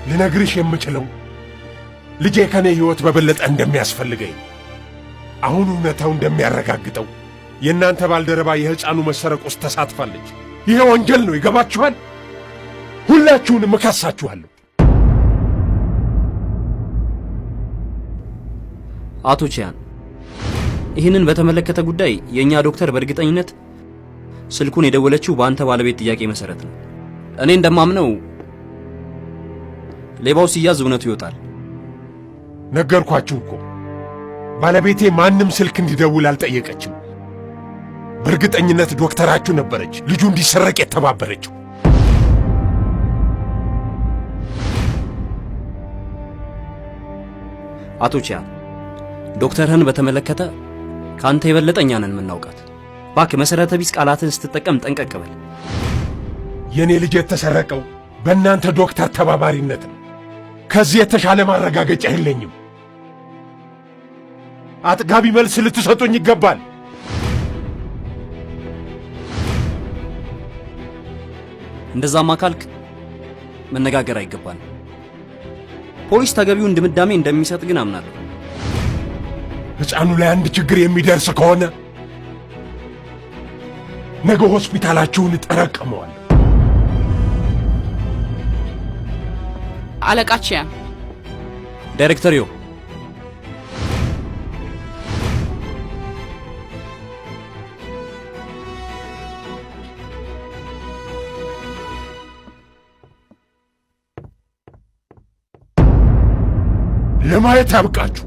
ልነግርሽ የምችለው ልጄ ከኔ ሕይወት በበለጠ እንደሚያስፈልገኝ አሁን እውነታው እንደሚያረጋግጠው የእናንተ ባልደረባ የሕፃኑ መሰረቅ ውስጥ ተሳትፋለች። ይሄ ወንጀል ነው፣ ይገባችኋል? ሁላችሁንም እከሳችኋለሁ። አቶ ቺያን፣ ይህንን በተመለከተ ጉዳይ የእኛ ዶክተር በእርግጠኝነት ስልኩን የደወለችው በአንተ ባለቤት ጥያቄ መሰረት ነው። እኔ እንደማምነው ሌባው ሲያዝ እውነቱ ይወጣል። ነገርኳችሁ እኮ ባለቤቴ ማንም ስልክ እንዲደውል አልጠየቀችም። በእርግጠኝነት ዶክተራችሁ ነበረች ልጁ እንዲሰረቅ የተባበረችው። አቶ ቺያን፣ ዶክተርህን በተመለከተ ካንተ የበለጠ እኛ ነን የምናውቃት። እባክህ መሰረተ ቢስ ቃላትን ስትጠቀም ጠንቀቅ በል። የኔ ልጅ የተሰረቀው በእናንተ ዶክተር ተባባሪነት ነው። ከዚህ የተሻለ ማረጋገጫ የለኝም። አጥጋቢ መልስ ልትሰጡኝ ይገባል። እንደዛማ ካልክ መነጋገር አይገባል። ፖሊስ ተገቢውን ድምዳሜ እንደሚሰጥ ግን አምናለሁ። ሕፃኑ ላይ አንድ ችግር የሚደርስ ከሆነ ነገ ሆስፒታላችሁን እጠረቅመዋለሁ። አለቃ ቺያን፣ ዳይሬክተር ዮ፣ ለማየት ያብቃችሁ።